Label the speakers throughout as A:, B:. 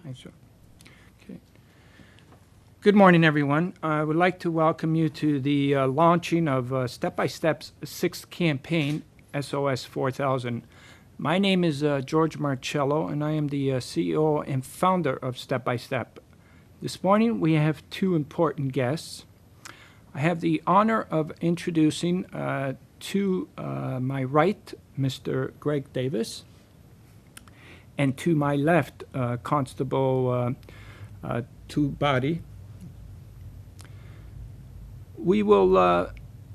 A: Thanks, Joe. Okay. Good morning, everyone. I would like to welcome you to the launching of Step by Step's sixth campaign, SOS 4000. My name is George Marcello, and I am the CEO and founder of Step by Step. This morning, we have two important guests. I have the honor of introducing to my right, Mr. Greg Davis, and to my left, Constable Tubadi. We will,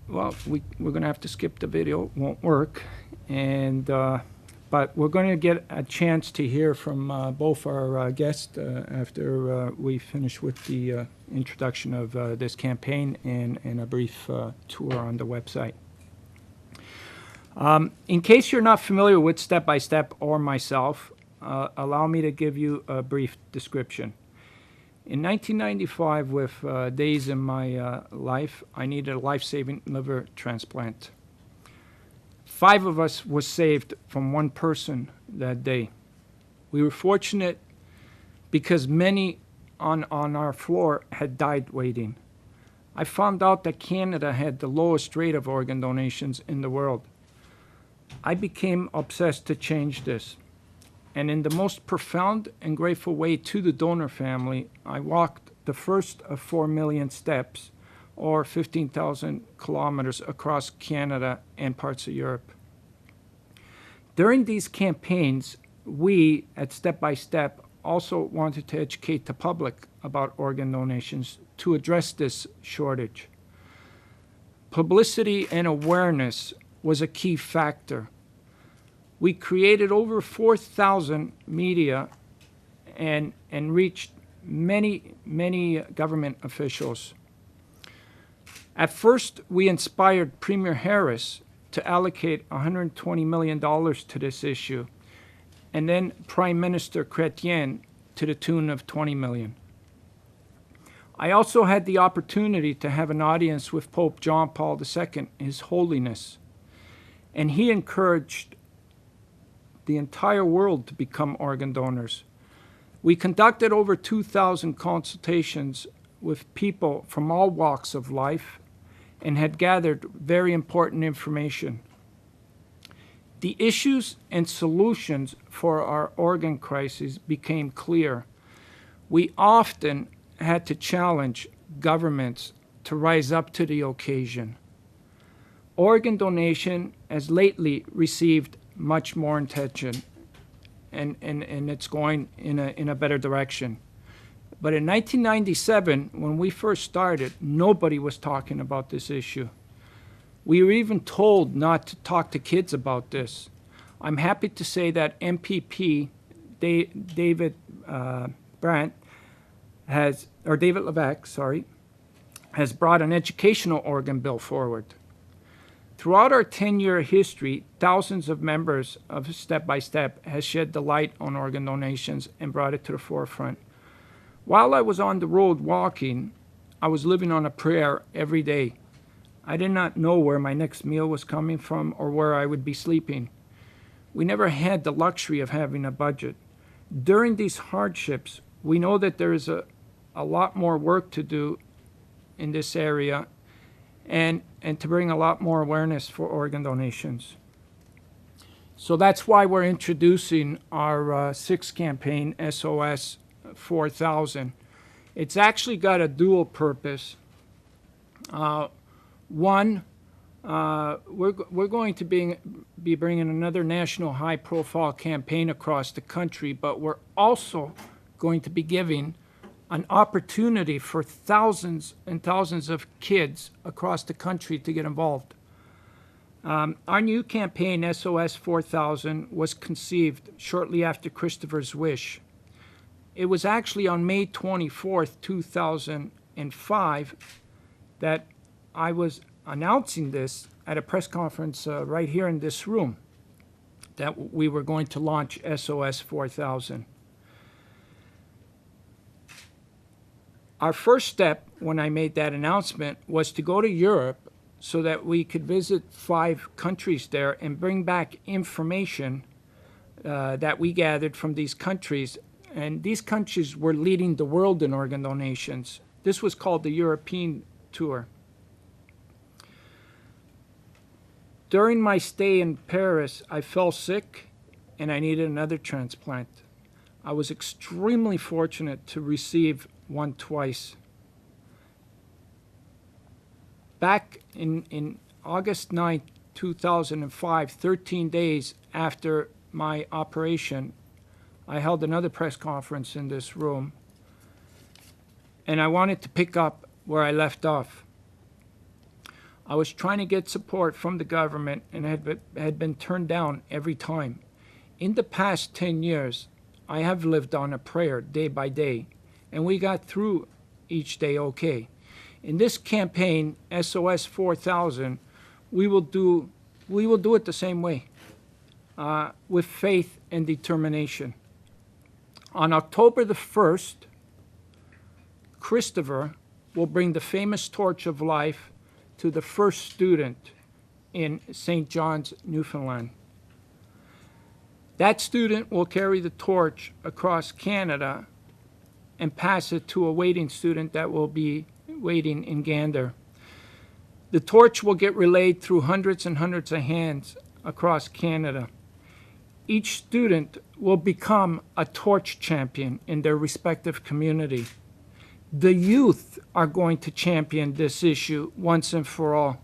A: we're going to have to skip the video. It won't work. And, but we're going to get a chance to hear from both our guests after we finish with the introduction of this campaign and a brief tour on the website. In case you're not familiar with Step by Step or myself, allow me to give you a brief description. In 1995, with days in my life, I needed a life-saving liver transplant. 5 of us were saved from one person that day. We were fortunate because many on our floor had died waiting. I found out that Canada had the lowest rate of organ donations in the world. I became obsessed to change this. And in the most profound and grateful way to the donor family, I walked the first of 4 million steps, or 15,000 kilometers across Canada and parts of Europe. During these campaigns, we at Step by Step also wanted to educate the public about organ donations to address this shortage. Publicity and awareness was a key factor. We created over 4,000 media and reached many government officials. At first, we inspired Premier Harris to allocate $120 million to this issue, and then Prime Minister Chrétien to the tune of $20 million. I also had the opportunity to have an audience with Pope John Paul II, His Holiness, and he encouraged the entire world to become organ donors. We conducted over 2,000 consultations with people from all walks of life and had gathered very important information. The issues and solutions for our organ crisis became clear. We often had to challenge governments to rise up to the occasion. Organ donation has lately received much more attention, and it's going in a better direction. But in 1997, when we first started, nobody was talking about this issue. We were even told not to talk to kids about this. I'm happy to say that MPP David Brandt David Levesque, has brought an educational organ bill forward. Throughout our 10-year history, thousands of members of Step by Step has shed the light on organ donations and brought it to the forefront. While I was on the road walking, I was living on a prayer every day. I did not know where my next meal was coming from or where I would be sleeping. We never had the luxury of having a budget. During these hardships, we know that there is a lot more work to do in this area, and to bring a lot more awareness for organ donations. So that's why we're introducing our sixth campaign, SOS 4000. It's actually got a dual purpose. One, we're going to be bringing another national high-profile campaign across the country, but we're also going to be giving an opportunity for thousands and thousands of kids across the country to get involved. Our new campaign, SOS 4000, was conceived shortly after Christopher's wish. It was actually on May 24th, 2005, that I was announcing this at a press conference right here in this room, that we were going to launch SOS 4000. Our first step when I made that announcement was to go to Europe so that we could visit 5 countries there and bring back information that we gathered from these countries And these countries were leading the world in organ donations. This was called the European tour. During my stay in Paris, I fell sick and I needed another transplant. I was extremely fortunate to receive one twice. Back in August 9th, 2005, 13 days after my operation, I held another press conference in this room, and I wanted to pick up where I left off. I was trying to get support from the government and had been turned down every time. In the past 10 years, I have lived on a prayer day by day, and we got through each day okay. In this campaign, SOS 4000, we will do it the same way, with faith and determination. On October the 1st, Kristopher will bring the famous torch of life to the first student in St. John's, Newfoundland. That student will carry the torch across Canada and pass it to a waiting student that will be waiting in Gander. The torch will get relayed through hundreds and hundreds of hands across Canada. Each student will become a torch champion in their respective community. The youth are going to champion this issue once and for all.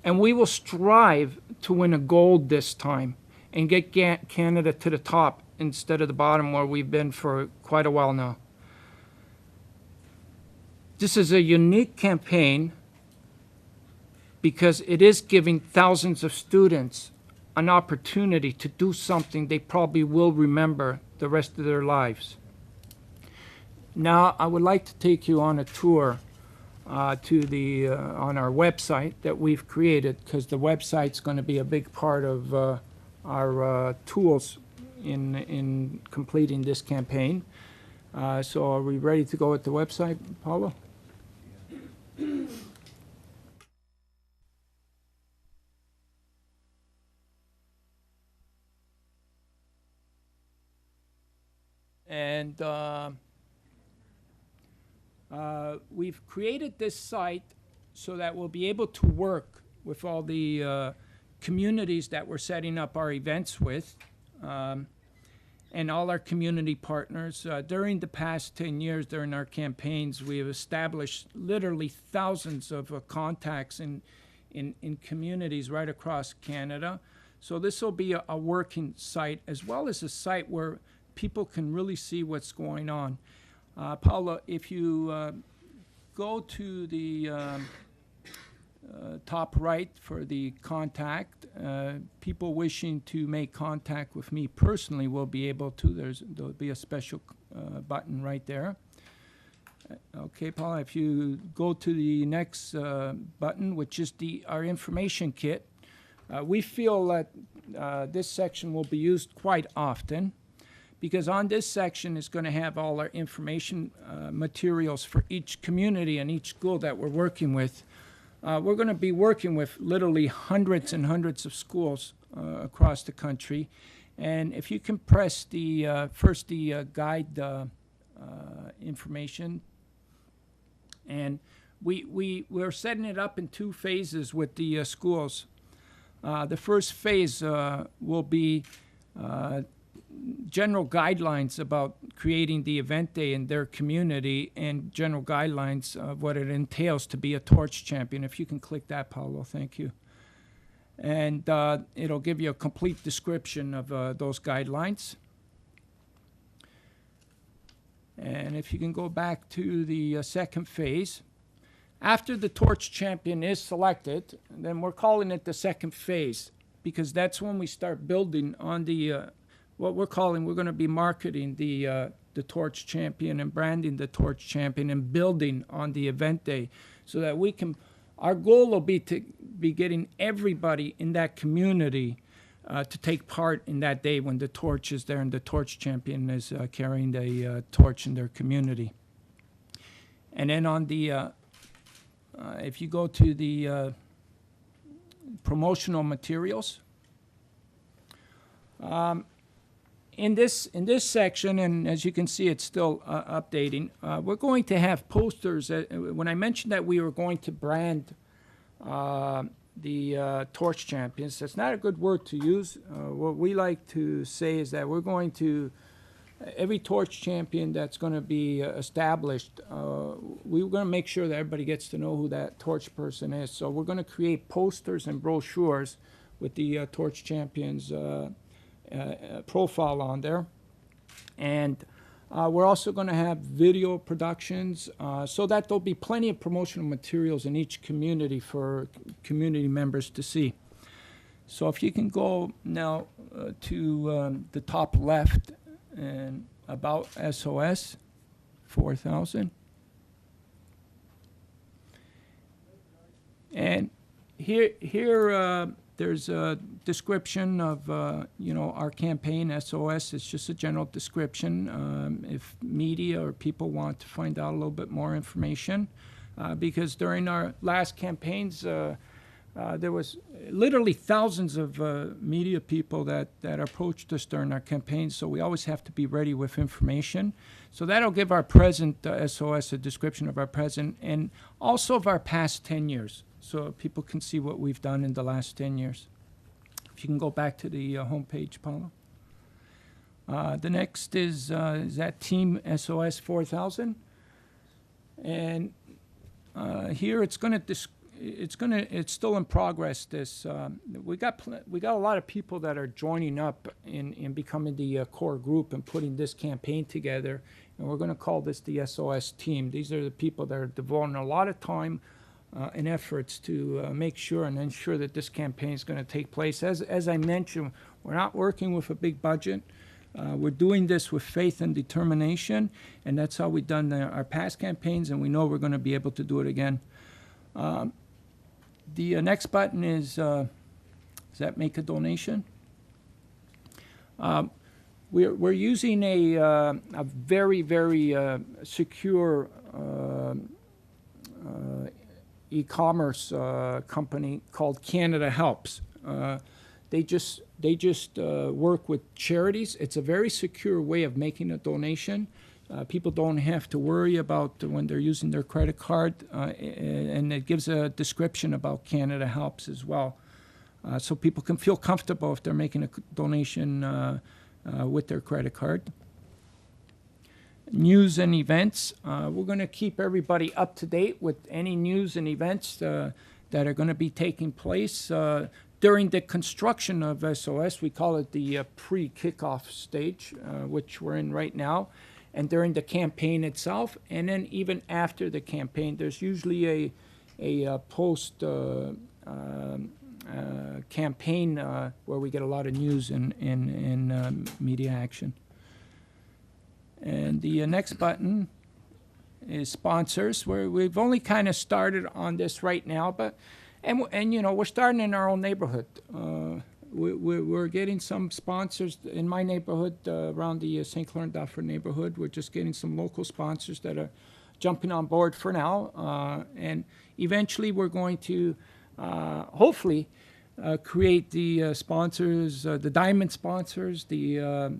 A: And we will strive to win a gold this time and get Canada to the top instead of the bottom where we've been for quite a while now. This is a unique campaign because it is giving thousands of students an opportunity to do something they probably will remember the rest of their lives. Now, I would like to take you on a tour on our website that we've created, because the website's going to be a big part of our tools in completing this campaign. So are we ready to go at the website, Paulo? And we've created this site so that we'll be able to work with all the communities that we're setting up our events with, and all our community partners. During the past 10 years, during our campaigns, we have established literally thousands of contacts in communities right across Canada. So this will be a working site, as well as a site where people can really see what's going on. Paula, if you go to the top right for the contact, people wishing to make contact with me personally will be able to. There'll be a special button right there. Okay, Paula, if you go to the next button, which is our information kit, we feel that this section will be used quite often, because on this section is going to have all our information materials for each community and each school that we're working with. We're going to be working with literally hundreds and hundreds of schools across the country. And if you can press the guide information. And we're setting it up in two phases with the schools. The first phase will be general guidelines about creating the event day in their community, and general guidelines of what it entails to be a torch champion. If you can click that, Paulo, thank you. And it'll give you a complete description of those guidelines. And if you can go back to the second phase. After the torch champion is selected, then we're calling it the second phase, because that's when we start building on the what we're going to be marketing the torch champion and branding the torch champion and building on the event day, so that we can, our goal will be to be getting everybody in that community to take part in that day when the torch is there and the torch champion is carrying the torch in their community. And then on the, if you go to the promotional materials, in this section, and as you can see, it's still updating. We're going to have posters. When I mentioned that we were going to brand the Torch Champions, that's not a good word to use. What we like to say is that we're going to, every Torch Champion that's going to be established, we're going to make sure that everybody gets to know who that Torch person is. So we're going to create posters and brochures with the Torch Champions profile on there. And we're also going to have video productions so that there'll be plenty of promotional materials in each community for community members to see. So if you can go now to the top left and about SOS 4000. And here there's a description of our campaign, SOS. It's just a general description. If media or people want to find out a little bit more information, because during our last campaigns, there was literally thousands of media people that approached us during our campaigns, so we always have to be ready with information. So that'll give our present SOS a description of our present and also of our past 10 years, so people can see what we've done in the last 10 years. If you can go back to the homepage, Paulo. The next is that Team SOS 4000, and here it's still in progress. We got a lot of people that are joining up in becoming the core group and putting this campaign together, and we're going to call this the SOS team. These are the people that are devoting a lot of time and efforts to make sure and ensure that this campaign is going to take place. As I mentioned, we're not working with a big budget. We're doing this with faith and determination, and that's how we've done our past campaigns, and we know we're going to be able to do it again. The next button is that make a donation? We're using a very, very secure e-commerce company called Canada Helps. They just work with charities. It's a very secure way of making a donation. People don't have to worry about when they're using their credit card, and it gives a description about Canada Helps as well. So people can feel comfortable if they're making a donation with their credit card. News and events. We're going to keep everybody up to date with any news and events that are going to be taking place during the construction of SOS. We call it the pre-kickoff stage, which we're in right now, and during the campaign itself, and then even after the campaign. There's usually a post campaign where we get a lot of news and media action. And the next button is sponsors, where we've only kind of started on this right now, but we're starting in our own neighborhood. We're getting some sponsors in my neighborhood around the St. Clair and Dufferin neighborhood. We're just getting some local sponsors that are jumping on board for now, and eventually we're going to hopefully create the sponsors, the diamond sponsors, the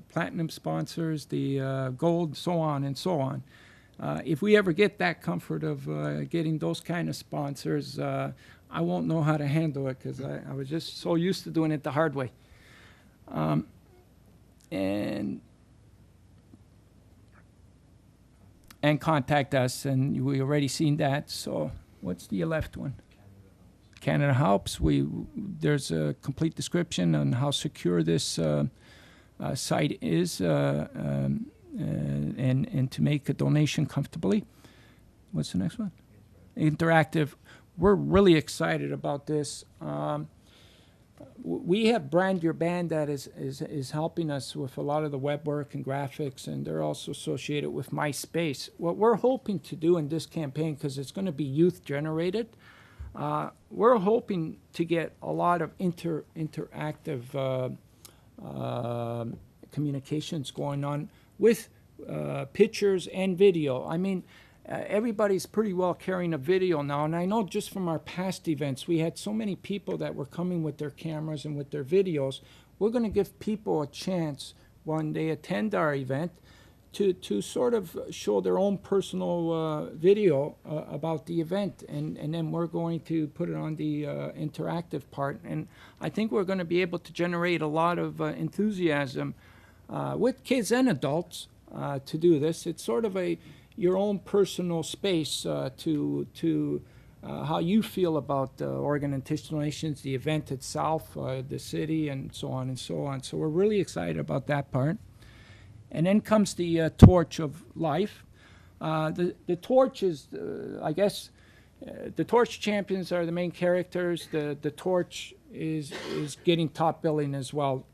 A: platinum sponsors, the gold, so on and so on. If we ever get that comfort of getting those kind of sponsors, I won't know how to handle it, because I was just so used to doing it the hard way. And contact us, and we already seen that. So what's the left one? Canada Helps. There's a complete description on how secure this site is, and to make a donation comfortably. What's the next one? Interactive. We're really excited about this. We have Brand Your Band that is helping us with a lot of the web work and graphics, and they're also associated with MySpace. What we're hoping to do in this campaign, because it's going to be youth generated, we're hoping to get a lot of interactive communications going on with pictures and video. I mean, everybody's pretty well carrying a video now, and I know just from our past events, we had so many people that were coming with their cameras and with their videos. We're going to give people a chance when they attend our event to sort of show their own personal video about the event, and then we're going to put it on the interactive part. And I think we're going to be able to generate a lot of enthusiasm with kids and adults to do this. It's sort of your own personal space to how you feel about organ and tissue donations, the event itself, the city, and so on and so on. So we're really excited about that part. And then comes the torch of life. The torch is, I guess, the torch champions are the main characters. The torch is getting top billing as well.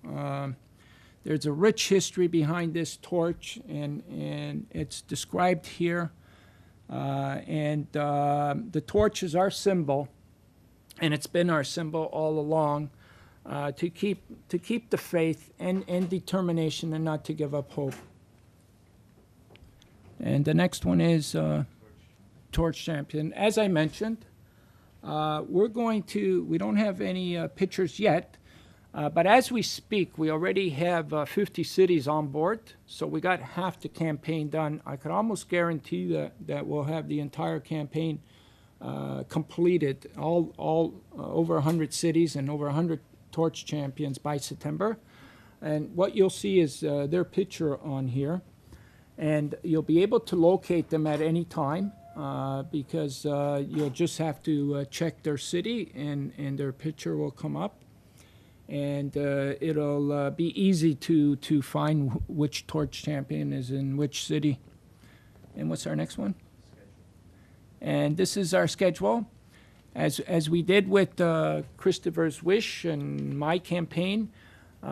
A: There's a rich history behind this torch, and it's described here. The torch is our symbol, and it's been our symbol all along. To keep the faith and determination and not to give up hope. And the next one is Torch Champion. As I mentioned, we don't have any pictures yet, but as we speak, we already have 50 cities on board, so we got half the campaign done. I could almost guarantee that we'll have the entire campaign completed, all over 100 cities and over 100 Torch Champions by September. And what you'll see is their picture on here, and you'll be able to locate them at any time because you'll just have to check their city, and their picture will come up, and it'll be easy to find which Torch Champion is in which city. And what's our next one? And this is our schedule. As we did with Christopher's Wish and my campaign,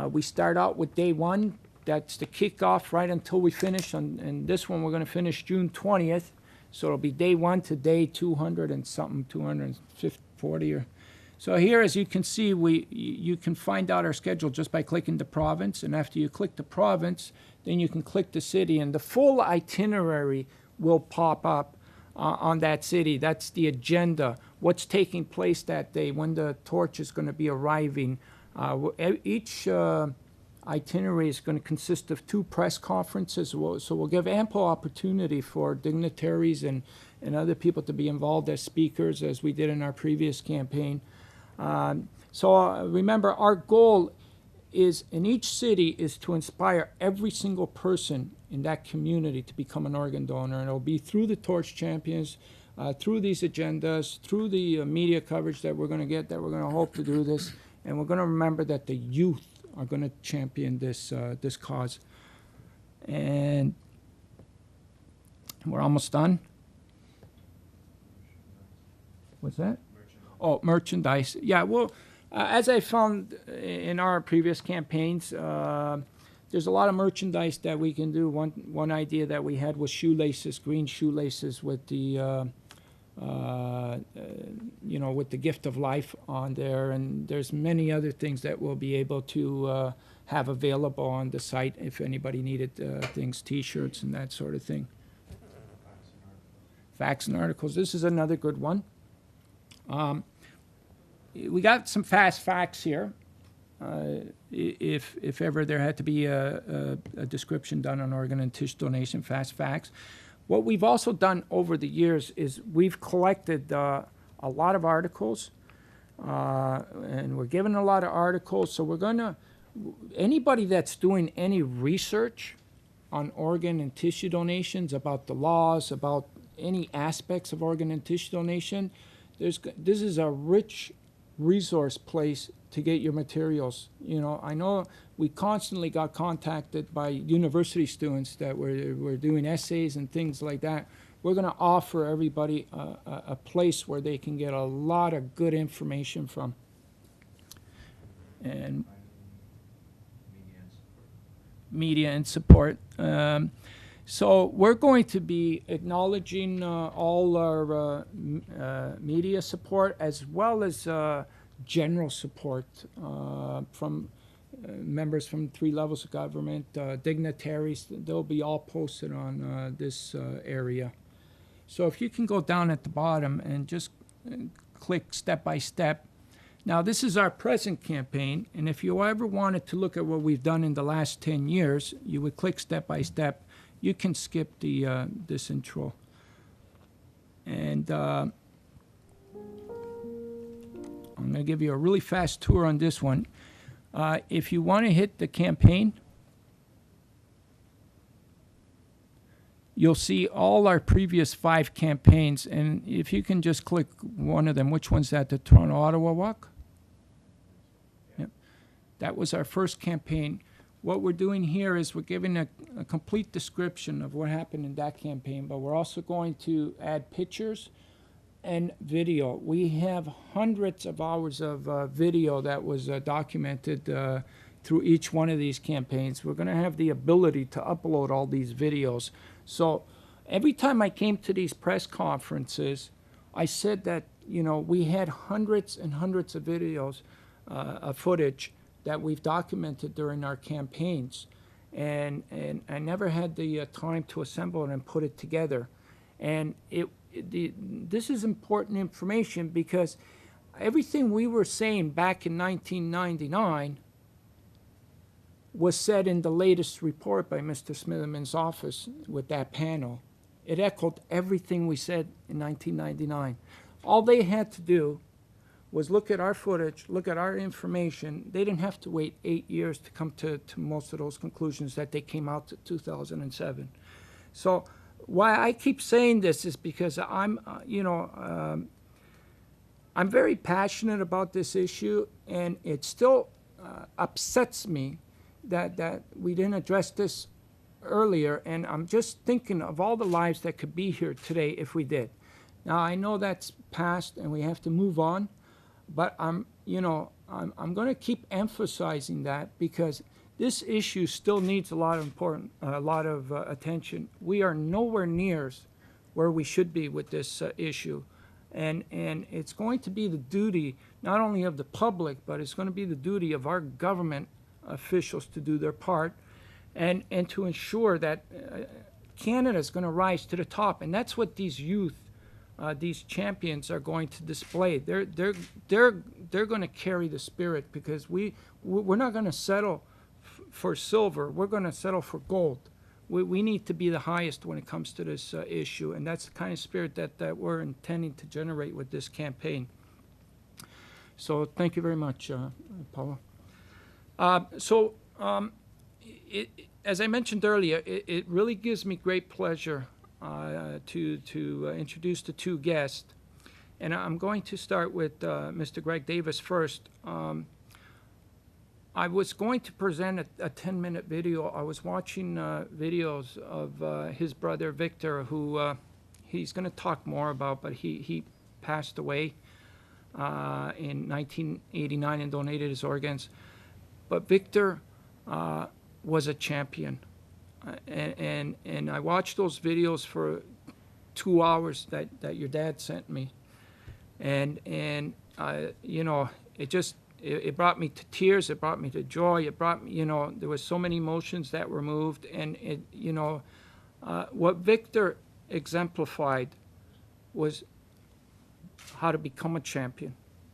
A: we start out with day 1. That's the kickoff right until we finish. And this one we're going to finish June 20th. So it'll be day 1 to day 200 and something, 240 or so. Here, as you can see, you can find out our schedule just by clicking the province. And after you click the province, then you can click the city, and the full itinerary will pop up on that city. That's the agenda, what's taking place that day, when the torch is going to be arriving. Each itinerary is going to consist of 2 press conferences, so we'll give ample opportunity for dignitaries and other people to be involved as speakers, as we did in our previous campaign. Remember, our goal is in each city is to inspire every single person in that community to become an organ donor, and it'll be through the Torch Champions, through these agendas, through the media coverage that we're going to get, that we're going to hope to do this, and we're going to remember that the youth are going to champion this this cause. And we're almost done. What's that? Oh, merchandise. Yeah, well, as I found in our previous campaigns, there's a lot of merchandise that we can do. One idea that we had was shoelaces, green shoelaces with the with the gift of life on there, and there's many other things that we'll be able to have available on the site if anybody needed things, T-shirts and that sort of thing. Facts and articles. This is another good one. We got some fast facts here. If ever there had to be a description done on organ and tissue donation, fast facts. What we've also done over the years is we've collected a lot of articles, and we're given a lot of articles. So we're going to, anybody that's doing any research on organ and tissue donations, about the laws, about any aspects of organ and tissue donation, this is a rich resource place to get your materials. You know, I know we constantly got contacted by university students that were doing essays and things like that. We're going to offer everybody a place where they can get a lot of good information from. And media and support. So we're going to be acknowledging all our media support, as well as general support from members from 3 levels of government, dignitaries. They'll be all posted on this area. So if you can go down at the bottom and just click step by step, Now, this is our present campaign, and if you ever wanted to look at what we've done in the last 10 years, you would click step by step. You can skip the this intro. And I'm going to give you a really fast tour on this one. If you want to hit the campaign, you'll see all our previous 5 campaigns, and if you can just click one of them, which one's that, the Toronto-Ottawa Walk? Yep. That was our first campaign. What we're doing here is we're giving a complete description of what happened in that campaign, but we're also going to add pictures and video. We have hundreds of hours of video that was documented through each one of these campaigns. We're going to have the ability to upload all these videos. So every time I came to these press conferences, I said that, you know, we had hundreds and hundreds of videos of footage that we've documented during our campaigns. And I never had the time to assemble it and put it together. And this is important information because everything we were saying back in 1999 was said in the latest report by Mr. Smitherman's office with that panel. It echoed everything we said in 1999. All they had to do was look at our footage, look at our information. They didn't have to wait 8 years to come to most of those conclusions that they came out to 2007. So why I keep saying this is because I'm very passionate about this issue, and it still upsets me that we didn't address this earlier, and I'm just thinking of all the lives that could be here today if we did. Now, I know that's past and we have to move on, but I'm going to keep emphasizing that because this issue still needs a lot of attention. We are nowhere near where we should be with this issue, and it's going to be the duty not only of the public, but it's going to be the duty of our government officials to do their part and to ensure that Canada is going to rise to the top. And that's what these youth, these champions are going to display. They're going to carry the spirit because we're not going to settle for silver. We're going to settle for gold. We need to be the highest when it comes to this issue, and that's the kind of spirit that we're intending to generate with this campaign. So thank you very much, Paula. As I mentioned earlier, it really gives me great pleasure to introduce the 2 guests. And I'm going to start with Mr. Greg Davis first. I was going to present a 10-minute video. I was watching videos of his brother Victor, who he's going to talk more about, but he passed away in 1989 and donated his organs. But Victor was a champion, and I watched those videos for 2 hours that your dad sent me, and it brought me to tears, it brought me to joy, it brought me, there was so many emotions that were moved, and what Victor exemplified was how to become a champion,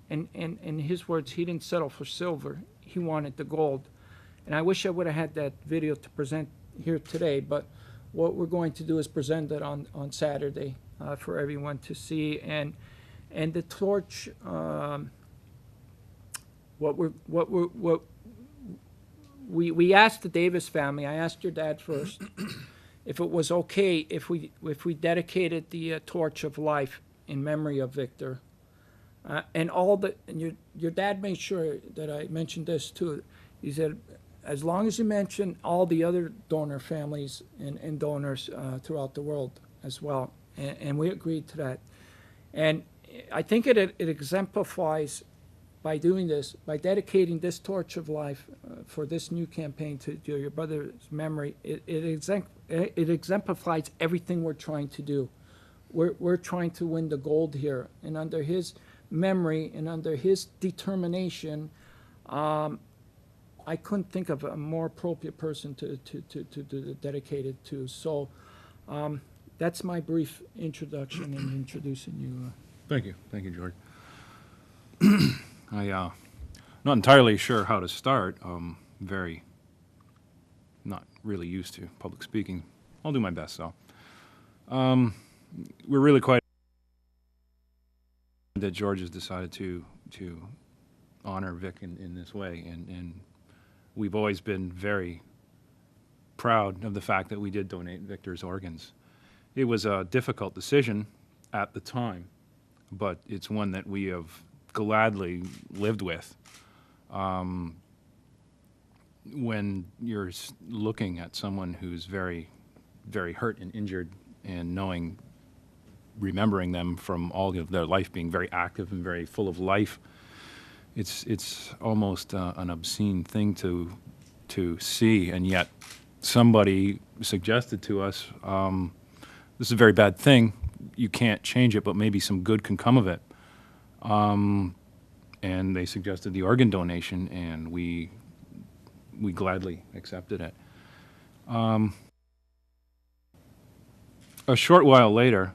A: and in his words, he didn't settle for silver. He wanted the gold. And I wish I would have had that video to present here today, but what we're going to do is present it on Saturday for everyone to see. And the torch, we asked the Davis family, I asked your dad first, if it was okay if we dedicated the torch of life in memory of Victor. And your dad made sure that I mentioned this too. He said, as long as you mention all the other donor families and donors throughout the world as well. And we agreed to that. And I think it exemplifies, by doing this, by dedicating this torch of life for this new campaign to your brother's memory, it exemplifies everything we're trying to do. We're trying to win the gold here. And under his memory and under his determination, I couldn't think of a more appropriate person to dedicate it to. So that's my brief introduction in introducing you.
B: Thank you, George. Not entirely sure how to start. Not really used to public speaking. I'll do my best, though. We're really quite that George has decided to honor Vic in this way, and we've always been very proud of the fact that we did donate Victor's organs. It was a difficult decision at the time, but it's one that we have gladly lived with. When you're looking at someone who's very, very hurt and injured, and remembering them from all of their life being very active and very full of life, it's almost an obscene thing to see, and yet somebody suggested to us, this is a very bad thing, you can't change it, but maybe some good can come of it. And they suggested the organ donation, and we gladly accepted it. A short while later,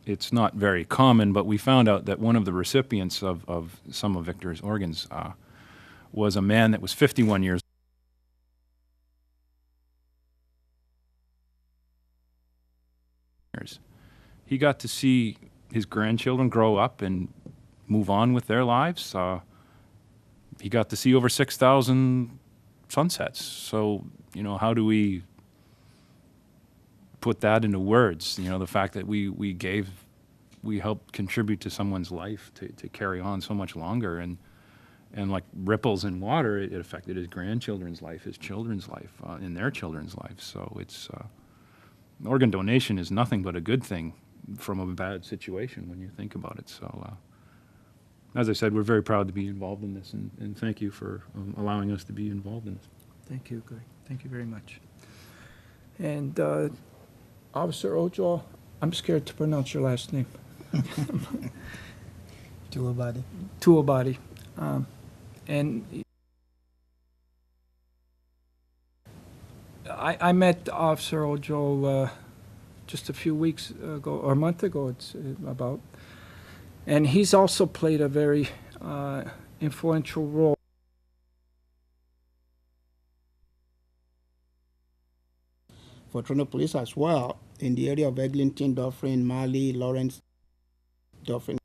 B: it's not very common, but we found out that one of the recipients of some of Victor's organs was a man that was 51 years old. He got to see his grandchildren grow up and move on with their lives. He got to see over 6,000 sunsets. So, how do we put that into words? The fact that we helped contribute to someone's life to carry on so much longer, and like ripples in water, it affected his grandchildren's life, his children's life, and their children's life. So it's organ donation is nothing but a good thing from a bad situation when you think about it. So as I said, we're very proud to be involved in this, and thank you for allowing us to be involved in this.
A: Thank you, Greg. Thank you very much. And Officer Ojo, I'm scared to pronounce your last name.
C: Tuabadi.
A: Tuabadi. And I met Officer Ojo just a few weeks ago, or a month ago, it's about. And he's also played a very influential role
C: for Toronto Police as well in the area of Eglinton, Dufferin, Mali, Lawrence, Dufferin.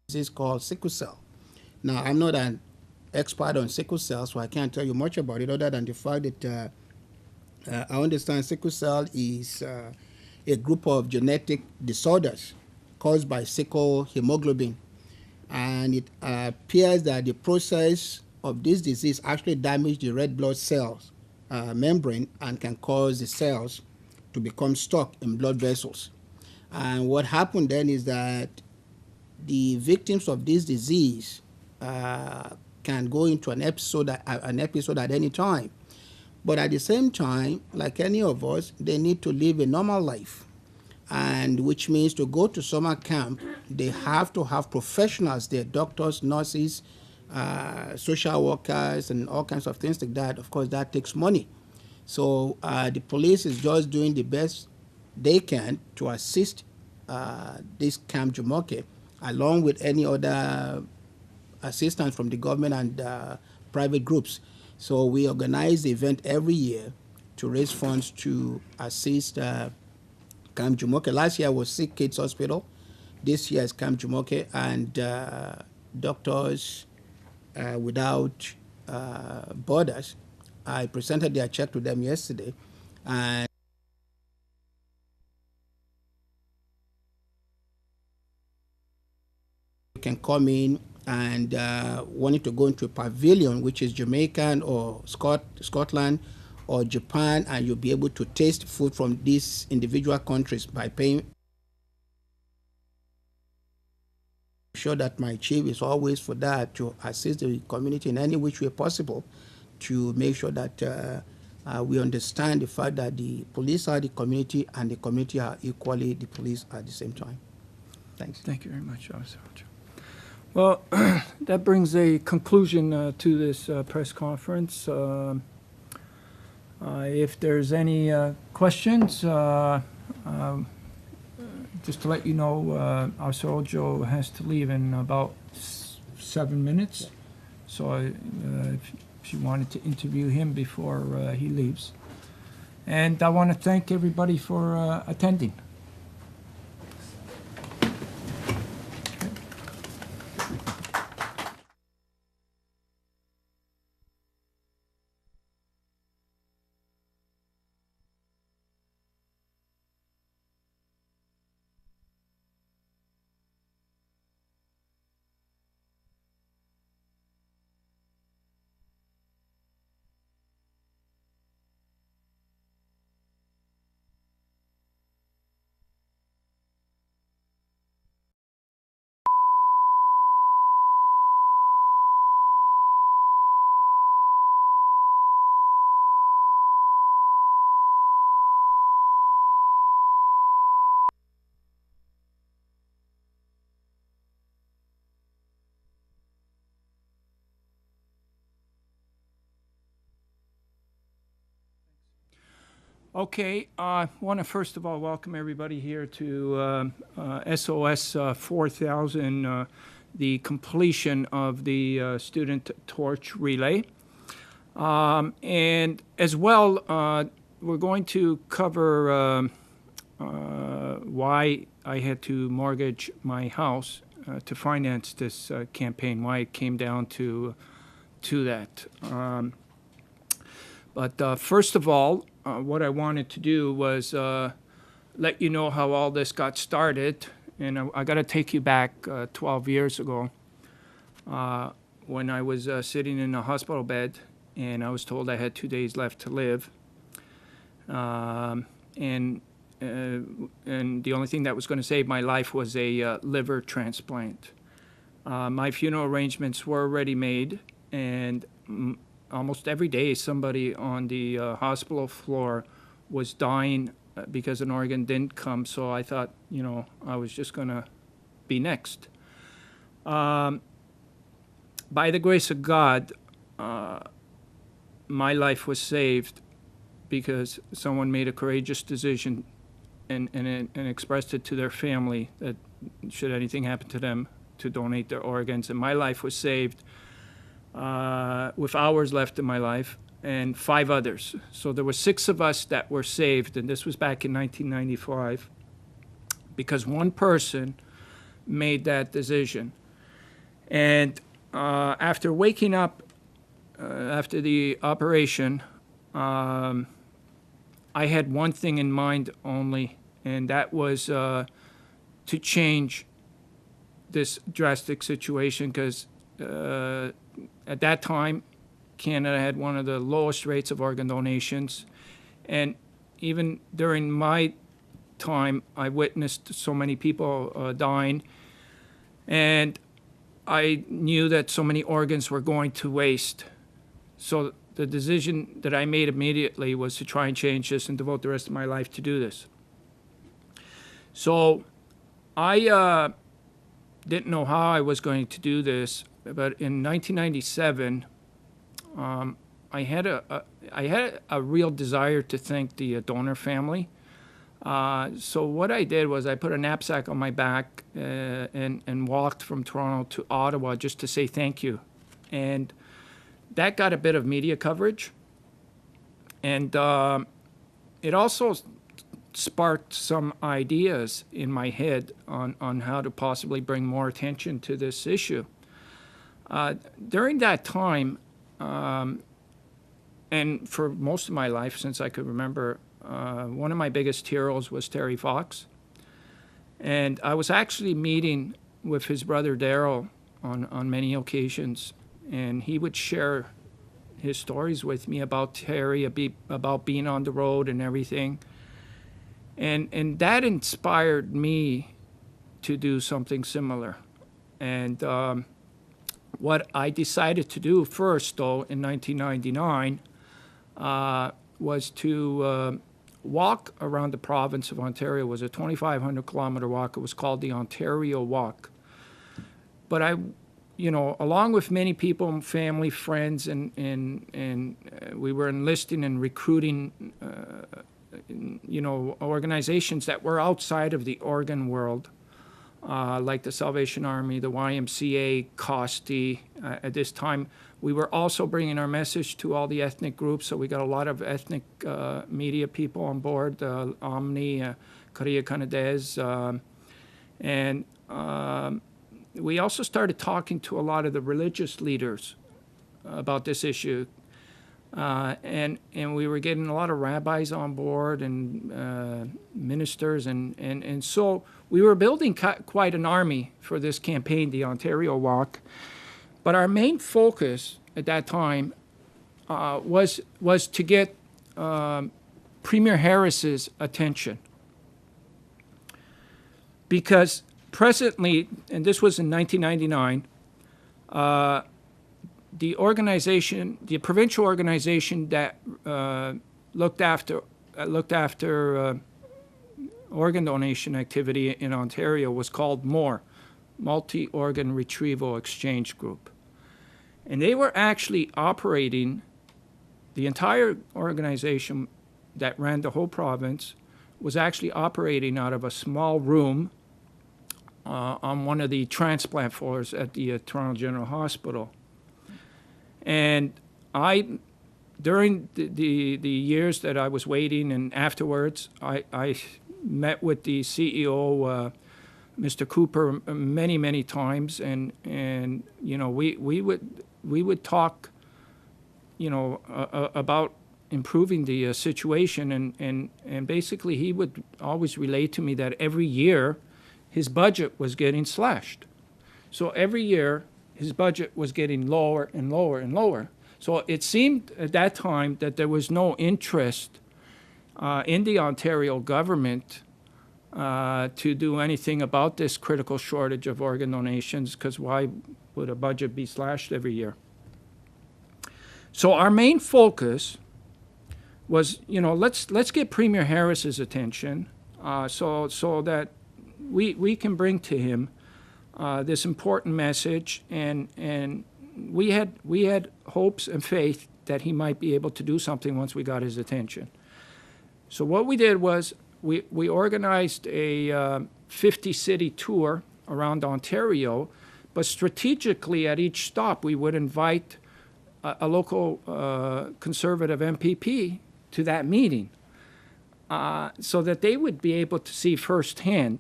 C: This is called sickle cell. Now, I'm not an expert on sickle cell, so I can't tell you much about it other than the fact that I understand sickle cell is a group of genetic disorders caused by sickle hemoglobin. And it appears that the process of this disease actually damages the red blood cells membrane and can cause the cells to become stuck in blood vessels. And what happened then is that the victims of this disease can go into an episode at any time. But at the same time, like any of us, they need to live a normal life. And which means to go to summer camp, they have to have professionals there, doctors, nurses, social workers, and all kinds of things like that. Of course, that takes money. So the police is just doing the best they can to assist this Camp Jumoke, along with any other assistance from the government and private groups. So we organize the event every year to raise funds to assist Camp Jumoke. Last year was Sick Kids Hospital. This year is Camp Jumoke, and Doctors Without Borders. I presented their check to them yesterday, and you can come in and wanting to go into a pavilion, which is Jamaican or Scotland or Japan, and you'll be able to taste food from these individual countries by paying. I'm sure that my chief is always for that, to assist the community in any which way possible, to make sure that we understand the fact that the police are the community and the community are equally the police at the same time. Thanks.
A: Thank you very much, Officer Ojo. Well, that brings a conclusion to this press conference. If there's any questions, just to let you know, our soldier has to leave in about 7 minutes. So if you wanted to interview him before he leaves. And I want to thank everybody for attending. Okay, I want to first of all welcome everybody here to SOS 4000, the completion of the Student Torch Relay. And as well, we're going to cover why I had to mortgage my house to finance this campaign, why it came down to that. But first of all, what I wanted to do was let you know how all this got started. And I got to take you back 12 years ago when I was sitting in a hospital bed and I was told I had 2 days left to live. And the only thing that was going to save my life was a liver transplant. My funeral arrangements were already made, and almost every day somebody on the hospital floor was dying because an organ didn't come, so I thought, you know, I was just going to be next. By the grace of God, my life was saved because someone made a courageous decision and expressed it to their family that should anything happen to them, to donate their organs. And my life was saved with hours left in my life, and 5 others. So there were 6 of us that were saved, and this was back in 1995, because one person made that decision. And after waking up after the operation, I had one thing in mind only, and that was to change this drastic situation, because at that time, Canada had one of the lowest rates of organ donations. And even during my time, I witnessed so many people dying. And I knew that so many organs were going to waste. So the decision that I made immediately was to try and change this and devote the rest of my life to do this. So I didn't know how I was going to do this, but in 1997, I had a real desire to thank the donor family. So what I did was I put a knapsack on my back and walked from Toronto to Ottawa just to say thank you. And that got a bit of media coverage. And it also sparked some ideas in my head on how to possibly bring more attention to this issue. During that time, and for most of my life since I could remember, one of my biggest heroes was Terry Fox. And I was actually meeting with his brother Daryl on many occasions, and he would share his stories with me about Terry, about being on the road and everything. And that inspired me to do something similar. And what I decided to do first, though, in 1999, was to walk around the province of Ontario. It was a 2,500-kilometer walk. It was called the Ontario Walk. But I, you know, along with many people, family, friends, and we were enlisting and recruiting organizations that were outside of the organ world, like the Salvation Army, the YMCA, COSTI. At this time, we were also bringing our message to all the ethnic groups, so we got a lot of ethnic media people on board, Onley, Korea Canadese, and we also started talking to a lot of the religious leaders about this issue. And we were getting a lot of rabbis on board and ministers, and so we were building quite an army for this campaign, the Ontario Walk. But our main focus at that time was to get Premier Harris's attention, because presently, and this was in 1999, the organization, the provincial organization that looked after organ donation activity in Ontario was called MORE, Multi-Organ Retrieval Exchange Group. And they were actually operating, the entire organization that ran the whole province was actually operating out of a small room on one of the transplant floors at the Toronto General Hospital. And during the years that I was waiting and afterwards, I met with the CEO, Mr. Cooper, many times, and we would talk, about improving the situation, and basically he would always relate to me that every year his budget was getting slashed. So every year his budget was getting lower and lower and lower. So it seemed at that time that there was no interest in the Ontario government to do anything about this critical shortage of organ donations, because why would a budget be slashed every year? So our main focus was, let's get Premier Harris's attention so that we can bring to him this important message, and we had hopes and faith that he might be able to do something once we got his attention. So what we did was we organized a 50-city tour around Ontario, but strategically at each stop we would invite a local conservative MPP to that meeting, so that they would be able to see firsthand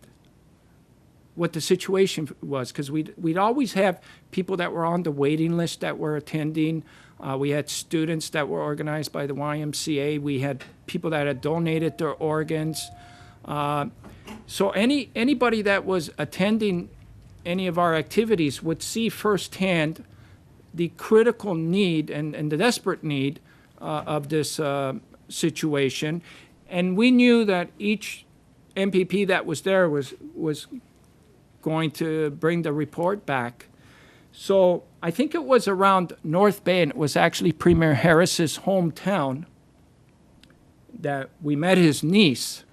A: what the situation was, because we'd always have people that were on the waiting list that were attending. We had students that were organized by the YMCA. We had people that had donated their organs. So anybody that was attending any of our activities would see firsthand the critical need and the desperate need of this situation. And we knew that each MPP that was there was going to bring the report back. So I think it was around North Bay, and it was actually Premier Harris's hometown, that we met his niece.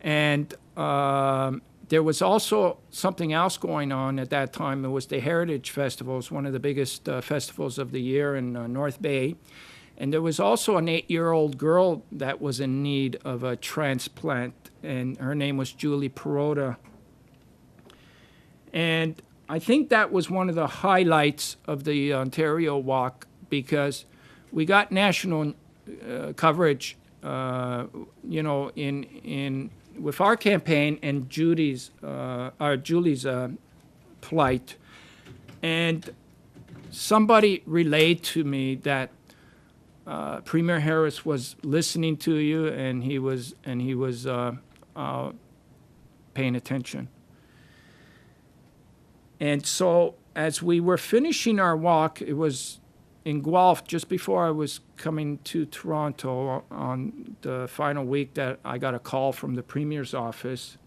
A: And there was also something else going on at that time. It was the Heritage Festival. It was one of the biggest festivals of the year in North Bay. And there was also an 8-year-old girl that was in need of a transplant, and her name was Julie Perota. And I think that was one of the highlights of the Ontario Walk, because we got national coverage, with our campaign and Julie's plight. And somebody relayed to me that Premier Harris was listening to you, and he was paying attention. And so as we were finishing our walk, it was in Guelph, just before I was coming to Toronto on the final week, that I got a call from the Premier's office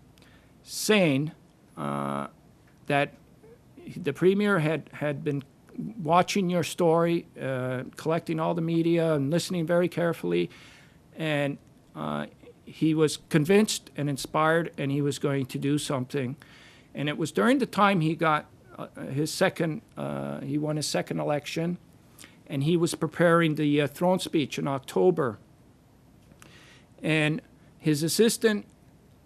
A: saying that the Premier had been watching your story, collecting all the media and listening very carefully, and he was convinced and inspired, and he was going to do something. And it was during the time he got he won his second election, and he was preparing the throne speech in October. And his assistant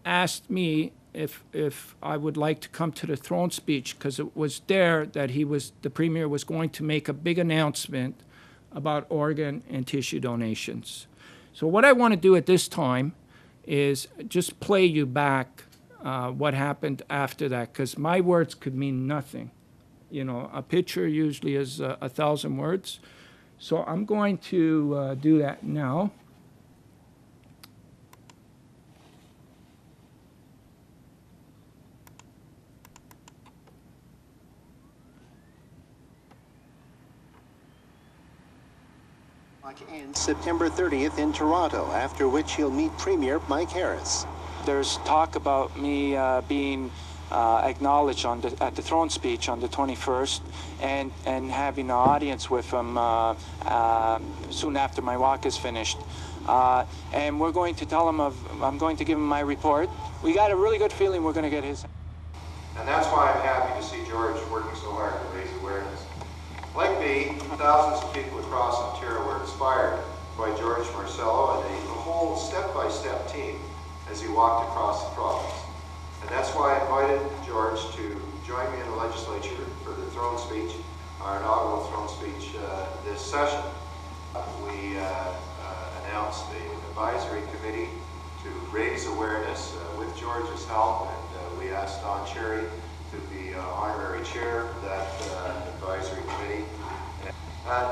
A: asked me if I would like to come to the throne speech, because it was there that the premier was going to make a big announcement about organ and tissue donations. So what I want to do at this time is just play you back what happened after that, because my words could mean nothing. You know, a picture usually is 1,000 words. So I'm going to do that now.
D: Ends September 30th in Toronto, after which he'll meet Premier Mike Harris.
A: There's talk about me being acknowledged at the throne speech on the 21st and having an audience with him soon after my walk is finished. And we're going to tell him I'm going to give him my report. We got a really good feeling we're going to get his.
E: And that's why I'm happy to see George working so hard to raise awareness. Like me, thousands of people across Ontario were inspired by George Marcello and the whole step-by-step team as he walked across the province. And that's why I invited George to join me in the legislature for the throne speech, our inaugural throne speech this session. We announced the advisory committee to raise awareness with George's help, and we asked Don Cherry to be honorary chair of that advisory committee.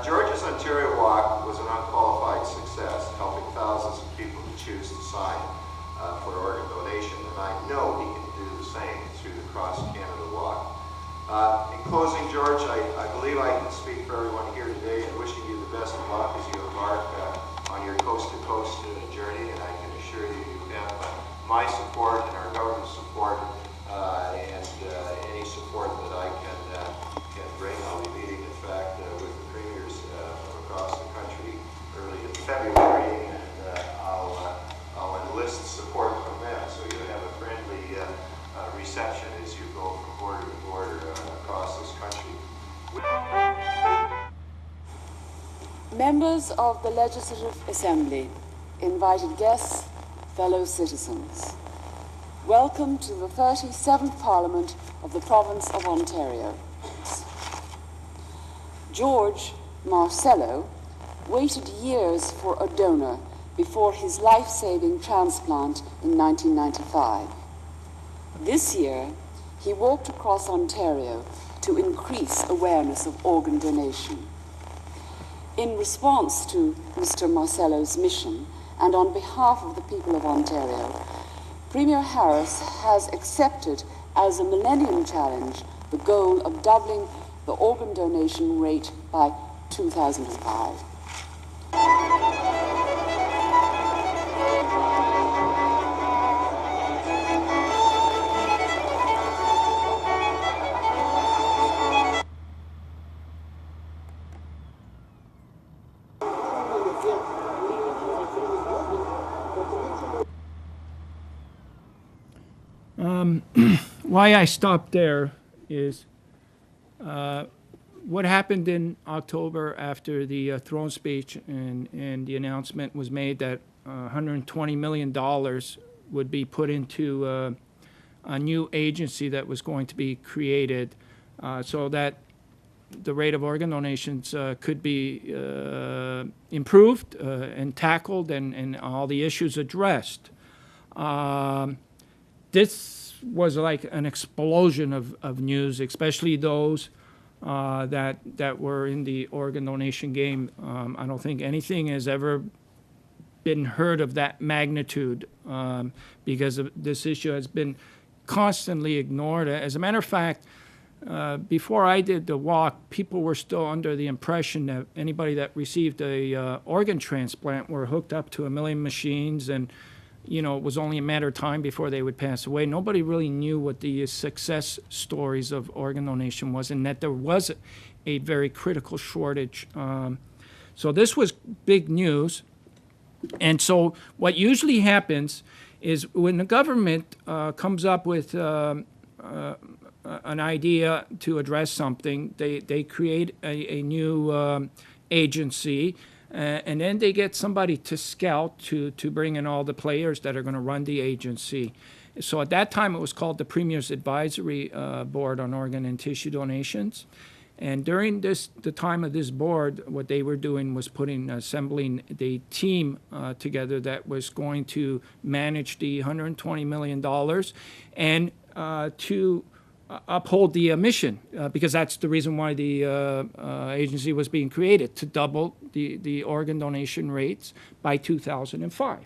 E: George's Ontario Walk was an unqualified success, helping thousands of people to choose to sign for organ donation, and I know he can do the same through the Cross Canada Walk. In closing, George, I believe I can speak for everyone here today in wishing you the best of luck as you embark on your coast-to-coast journey, and I can assure you you have my support and our government's support, and any support that I can bring. I'll be meeting, in fact, with the premiers from across the country early in February, and I'll enlist support from them, so you have a friendly reception as you go from border to border across this country.
F: Members of the Legislative Assembly, invited guests, fellow citizens, welcome to the 37th Parliament of the Province of Ontario. George Marcello waited years for a donor before his life-saving transplant in 1995. This year, he walked across Ontario to increase awareness of organ donation. In response to Mr. Marcello's mission, and on behalf of the people of Ontario, Premier Harris has accepted as a Millennium Challenge the goal of doubling the organ donation rate by 2005.
A: Why I stopped there is what happened in October after the throne speech and the announcement was made that $120 million would be put into a new agency that was going to be created so that the rate of organ donations could be improved and tackled and all the issues addressed. This was like an explosion of news, especially those that were in the organ donation game. I don't think anything has ever been heard of that magnitude because this issue has been constantly ignored. As a matter of fact, before I did the walk, people were still under the impression that anybody that received a organ transplant were hooked up to 1 million machines and it was only a matter of time before they would pass away. Nobody really knew what the success stories of organ donation was and that there was a very critical shortage. So this was big news. And so what usually happens is when the government comes up with an idea to address something, they create a new agency. And then they get somebody to scout to bring in all the players that are going to run the agency. So at that time, it was called the Premier's Advisory Board on Organ and Tissue Donations. And during the time of this board, what they were doing was assembling the team together that was going to manage the $120 million and to uphold the mission, because that's the reason why the agency was being created, to double the organ donation rates by 2005.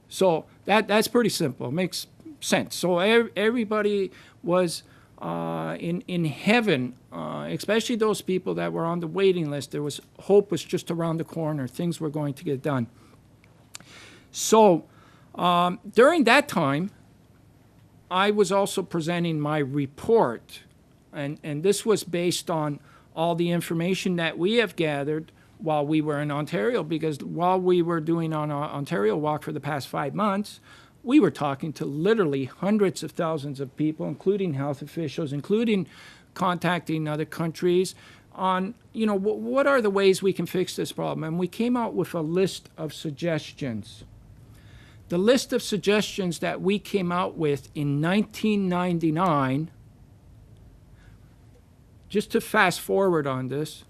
A: So that's pretty simple. It makes sense. So everybody was in heaven, especially those people that were on the waiting list. Hope was just around the corner. Things were going to get done. So during that time, I was also presenting my report, and this was based on all the information that we have gathered while we were in Ontario, because while we were doing our Ontario walk for the past 5 months, we were talking to literally hundreds of thousands of people, including health officials, including contacting other countries on, what are the ways we can fix this problem? And we came out with a list of suggestions. The list of suggestions that we came out with in 1999, just to fast forward on this,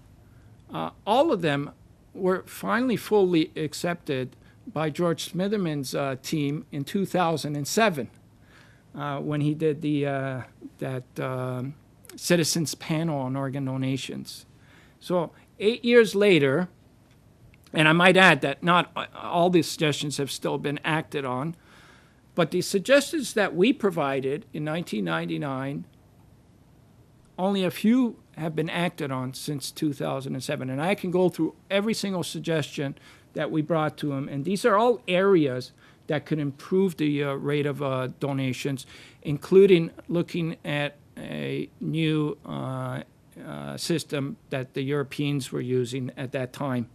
A: all of them were finally fully accepted by George Smitherman's team in 2007 when he did that Citizens Panel on Organ Donations. So 8 years later, and I might add that not all these suggestions have still been acted on, but the suggestions that we provided in 1999, only a few have been acted on since 2007. And I can go through every single suggestion that we brought to him. And these are all areas that could improve the rate of donations, including looking at a new system that the Europeans were using at that time,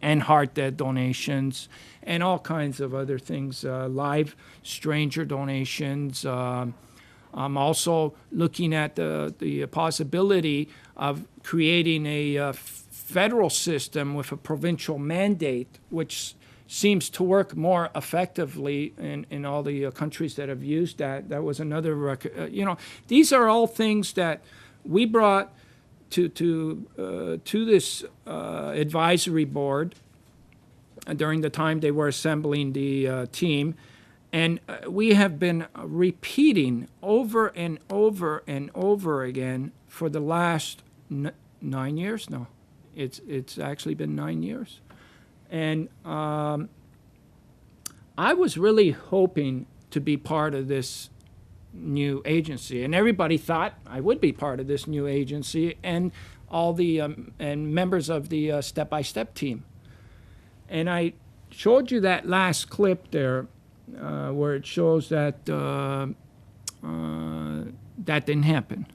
A: and heart dead donations, and all kinds of other things, live stranger donations. I'm also looking at the possibility of creating a federal system with a provincial mandate, which seems to work more effectively in all the countries that have used that. That was another, these are all things that we brought to this advisory board during the time they were assembling the team. And we have been repeating over and over and over again for the last 9 years. No, it's actually been 9 years. And I was really hoping to be part of this new agency, and everybody thought I would be part of this new agency, and all the and members of the step-by-step team. And I showed you that last clip there, where it shows that that didn't happen.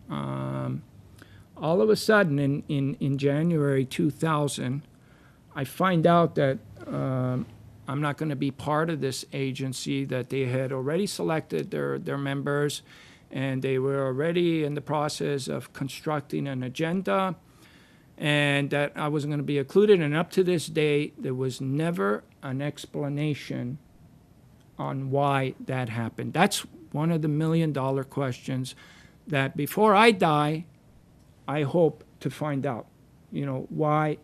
A: All of a sudden, in January 2000, I find out that I'm not going to be part of this agency, that they had already selected their members, and they were already in the process of constructing an agenda, and that I wasn't going to be included. And up to this day, there was never an explanation on why that happened. That's one of the million-dollar questions that before I die, I hope to find out, why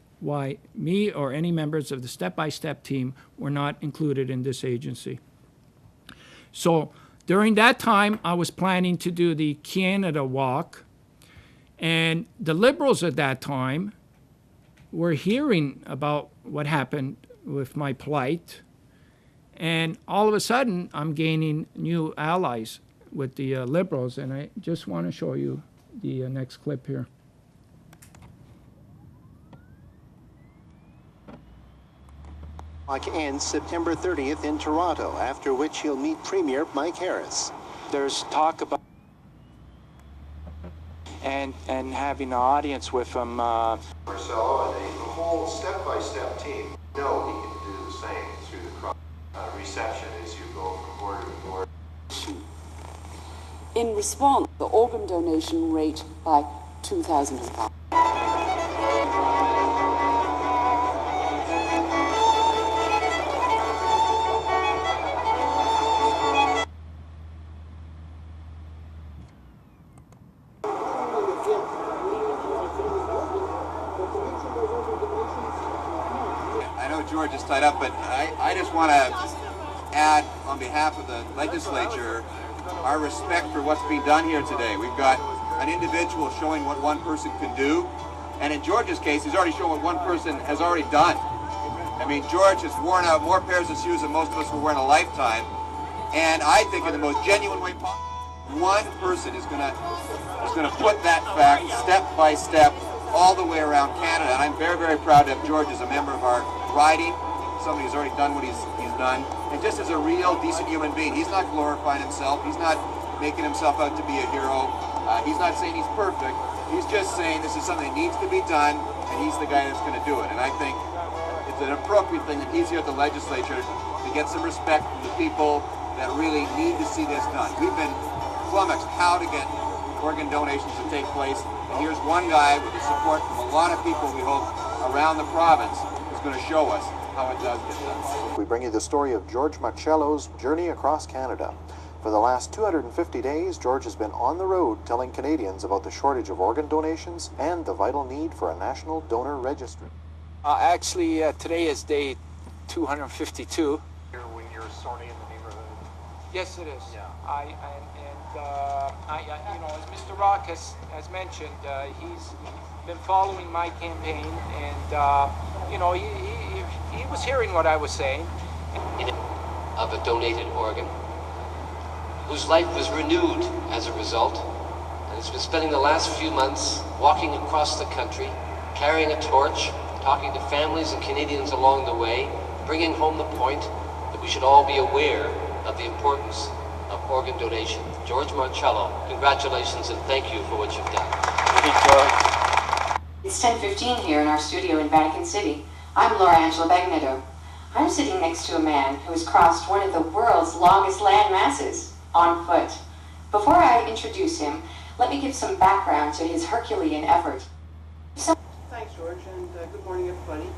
A: me or any members of the step-by-step team were not included in this agency. So during that time, I was planning to do the Canada walk, and the Liberals at that time were hearing about what happened with my plight, and all of a sudden, I'm gaining new allies with the Liberals, and I just want to show you the next clip here.
D: Ends September 30th in Toronto, after which he'll meet Premier Mike Harris.
A: There's talk about and having an audience with him.
E: Marcello and the whole step-by-step team know he can do the same through the cross reception as you go from border to border.
F: In response, the organ donation rate by 2005.
E: George is tied up, but I just want to add, on behalf of the legislature, our respect for what's being done here today. We've got an individual showing what one person can do, and in George's case, he's already shown what one person has already done. I mean, George has worn out more pairs of shoes than most of us will wear in a lifetime, and I think in the most genuine way possible, one person is gonna put that fact step by step all the way around Canada. And I'm very, very proud to have George as a member of our riding, somebody who's already done what he's done, and just as a real decent human being. He's not glorifying himself, he's not making himself out to be a hero, he's not saying he's perfect, he's just saying this is something that needs to be done, and he's the guy that's going to do it. And I think it's an appropriate thing that he's here at the legislature to get some respect from the people that really need to see this done. We've been flummoxed how to get organ donations to take place, and here's one guy with the support from a lot of people, we hope, around the province, who's going to show us how it does get done.
D: We bring you the story of George Marcello's journey across Canada. For the last 250 days, George has been on the road telling Canadians about the shortage of organ donations and the vital need for a national donor registry.
A: Actually, today is day 252.
E: When you're sorting in the neighborhood.
A: Yes, it is.
E: Yeah.
A: You know, as Mr. Rock has mentioned, he's been following my campaign, and you know, he was hearing what I was saying.
G: Of a donated organ, whose life was renewed as a result, and has been spending the last few months walking across the country, carrying a torch, talking to families and Canadians along the way, bringing home the point that we should all be aware of the importance of organ donation. George Marcello, congratulations and thank you for what you've done.
H: It's 10:15 here in our studio in Vatican City. I'm Laura Angela Bagnetto. I'm sitting next to a man who has crossed one of the world's longest land masses on foot. Before I introduce him, let me give some background to his Herculean effort.
I: Thanks, George, and good morning, everybody.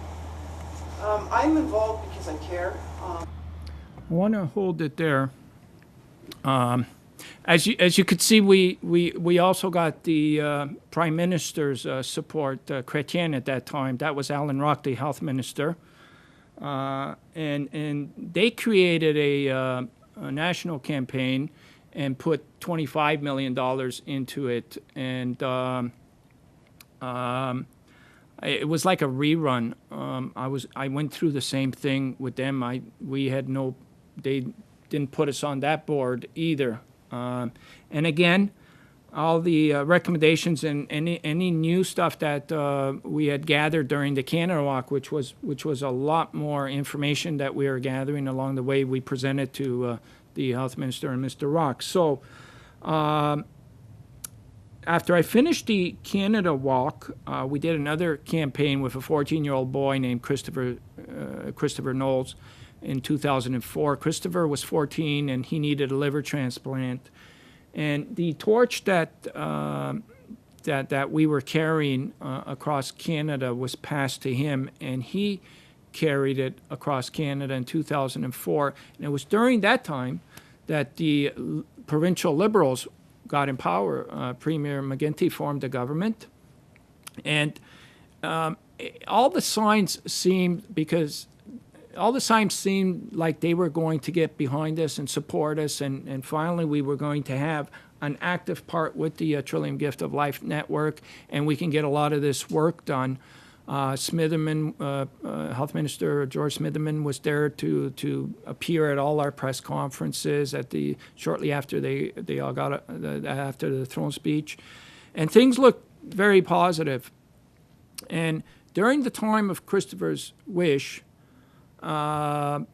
I: I'm involved because I care.
A: I want to hold it there. As you could see, we also got the Prime Minister's support, Chrétien at that time. That was Alan Rock, the health minister. And they created a national campaign and put $25 million into it. And it was like a rerun. I went through the same thing with them. They didn't put us on that board either. And again, all the recommendations and any new stuff that we had gathered during the Canada Walk, which was a lot more information that we were gathering along the way, we presented to the health minister and Mr. Rock. So after I finished the Canada Walk, we did another campaign with a 14-year-old boy named Kristopher Knowles in 2004. Christopher was 14 and he needed a liver transplant. And the torch that we were carrying across Canada was passed to him, and he carried it across Canada in 2004. And it was during that time that the provincial Liberals got in power. Premier McGuinty formed a government, and all the signs seemed like they were going to get behind us and support us, and finally we were going to have an active part with the Trillium Gift of Life Network, and we can get a lot of this work done. Smitherman, Health Minister George Smitherman, was there to appear at all our press conferences shortly after they all got after the throne speech, and things looked very positive. And during the time of Christopher's wish, what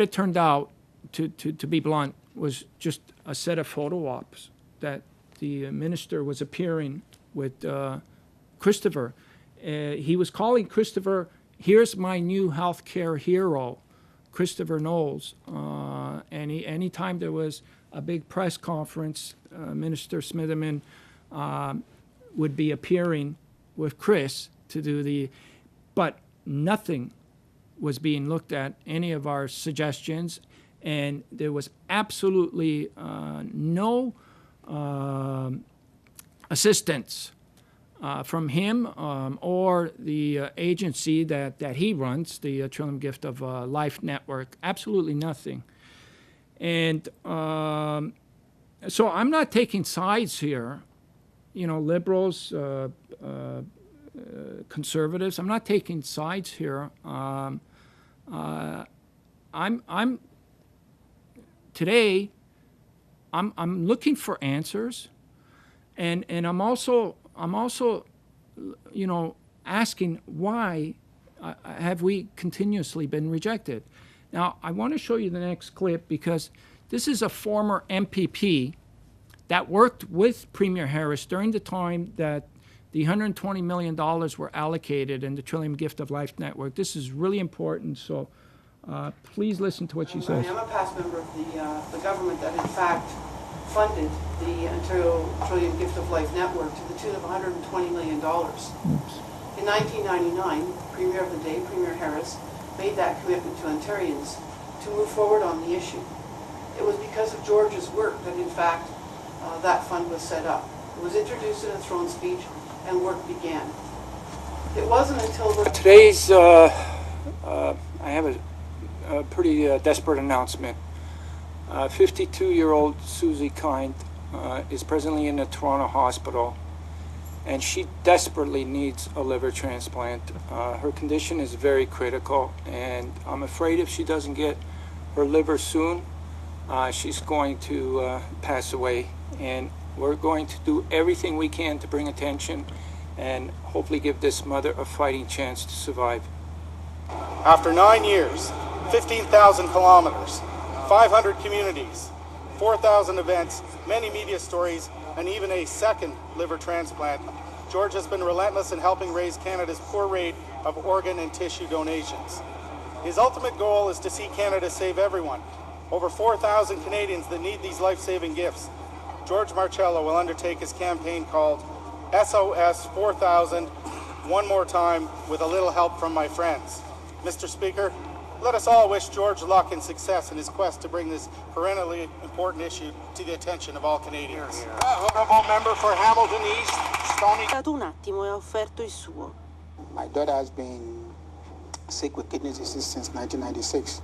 A: it turned out, to be blunt, was just a set of photo ops that the minister was appearing with Christopher. He was calling Christopher, "Here's my new healthcare hero, Kristopher Knowles." And anytime there was a big press conference, Minister Smitherman would be appearing with Chris to do but nothing was being looked at, any of our suggestions, and there was absolutely no assistance from him or the agency that he runs, the Trillium Gift of Life Network. Absolutely nothing. And so I'm not taking sides here, you know, liberals, conservatives. I'm not taking sides here. Today, I'm looking for answers, and I'm also you know, asking why have we continuously been rejected. Now, I want to show you the next clip because this is a former MPP that worked with Premier Harris during the time that the $120 million were allocated in the Trillium Gift of Life Network. This is really important, so please listen to what she says.
I: I am a past member of the government that in fact funded the Ontario Trillium Gift of Life Network to the tune of $120 million. In 1999, Premier of the day, Premier Harris, made that commitment to Ontarians to move forward on the issue. It was because of George's work that in fact that fund was set up. It was introduced in a throne speech and work began. It wasn't until
A: today's, I have a pretty desperate announcement. 52-year-old Susie Kind is presently in a Toronto hospital, and she desperately needs a liver transplant. Her condition is very critical, and I'm afraid if she doesn't get her liver soon, she's going to pass away. And we're going to do everything we can to bring attention and hopefully give this mother a fighting chance to survive.
J: After 9 years, 15,000 kilometers, 500 communities, 4,000 events, many media stories, and even a second liver transplant, George has been relentless in helping raise Canada's poor rate of organ and tissue donations. His ultimate goal is to see Canada save everyone. Over 4,000 Canadians that need these life-saving gifts. George Marcello will undertake his campaign called SOS4000 one more time with a little help from my friends. Mr. Speaker, let us all wish George luck and success in his quest to bring this perennially important issue to the attention of all Canadians. Honourable Member for Hamilton East, Stony.
K: Un attimo, e ha offerto il suo.
C: My daughter has been sick with kidney disease since 1996.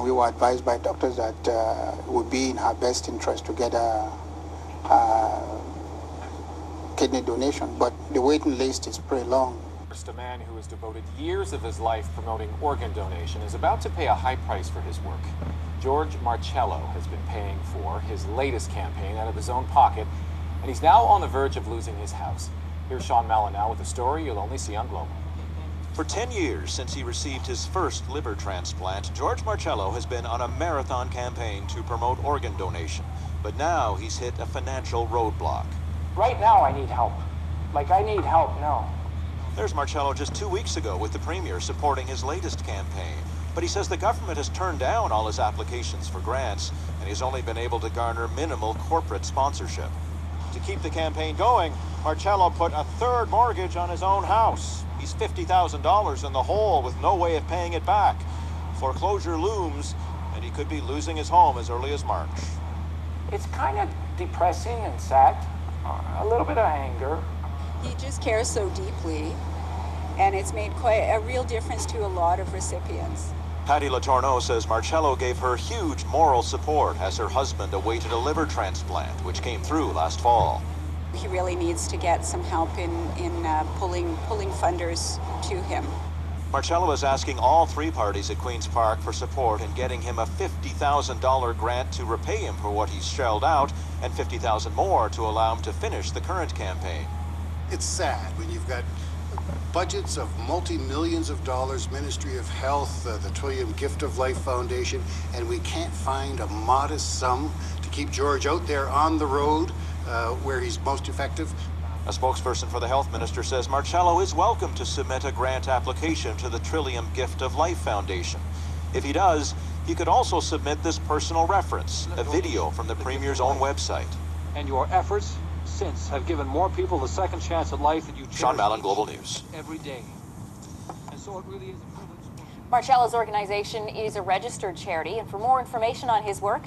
C: We were advised by doctors that it would be in her best interest to get a kidney donation, but the waiting list is pretty long.
L: A man who has devoted years of his life promoting organ donation is about to pay a high price for his work. George Marcello has been paying for his latest campaign out of his own pocket, and he's now on the verge of losing his house. Here's Sean Mallon now with a story you'll only see on Global.
M: For 10 years since he received his first liver transplant, George Marcello has been on a marathon campaign to promote organ donation. But now he's hit a financial roadblock.
A: Right now I need help. I need help now.
M: There's Marcello just 2 weeks ago with the Premier supporting his latest campaign. But he says the government has turned down all his applications for grants, and he's only been able to garner minimal corporate sponsorship. To keep the campaign going, Marcello put a third mortgage on his own house. He's $50,000 in the hole with no way of paying it back. Foreclosure looms, and he could be losing his home as early as March.
A: It's kind of depressing and sad, a little bit of anger.
N: He just cares so deeply, and it's made quite a real difference to a lot of recipients.
M: Patty Letourneau says Marcello gave her huge moral support as her husband awaited a liver transplant, which came through last fall.
N: He really needs to get some help in pulling funders to him.
M: Marcello is asking all three parties at Queen's Park for support in getting him a $50,000 grant to repay him for what he's shelled out, and $50,000 more to allow him to finish the current campaign.
O: It's sad when you've got budgets of multi-millions of dollars, Ministry of Health, the Trillium Gift of Life Foundation, and we can't find a modest sum to keep George out there on the road where he's most effective.
M: A spokesperson for the Health Minister says Marcello is welcome to submit a grant application to the Trillium Gift of Life Foundation. If he does, he could also submit this personal reference, a video from the Premier's own website.
P: And your efforts since have given more people the second chance at life that you cherish.
M: Sean Mallon, Global News.
P: Every day. And so it really is a privilege.
Q: Marcello's organization is a registered charity, and for more information on his work.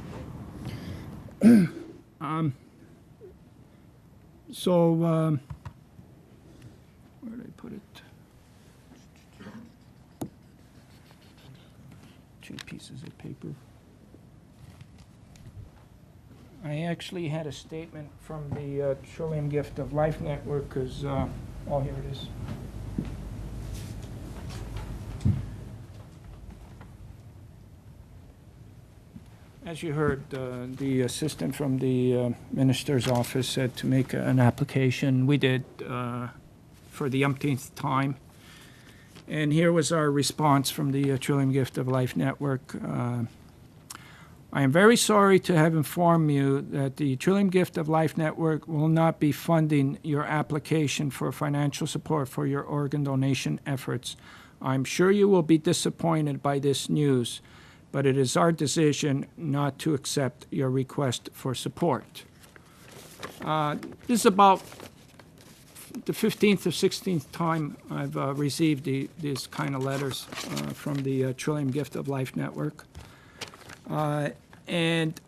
A: put it? 2 pieces of paper. I actually had a statement from the Trillium Gift of Life Network, because, oh, here it is. As you heard, the assistant from the minister's office said to make an application. We did for the umpteenth time. And here was our response from the Trillium Gift of Life Network. I am very sorry to have informed you that the Trillium Gift of Life Network will not be funding your application for financial support for your organ donation efforts. I'm sure you will be disappointed by this news, but it is our decision not to accept your request for support. This is about the 15th or 16th time I've received these kind of letters from the Trillium Gift of Life Network. And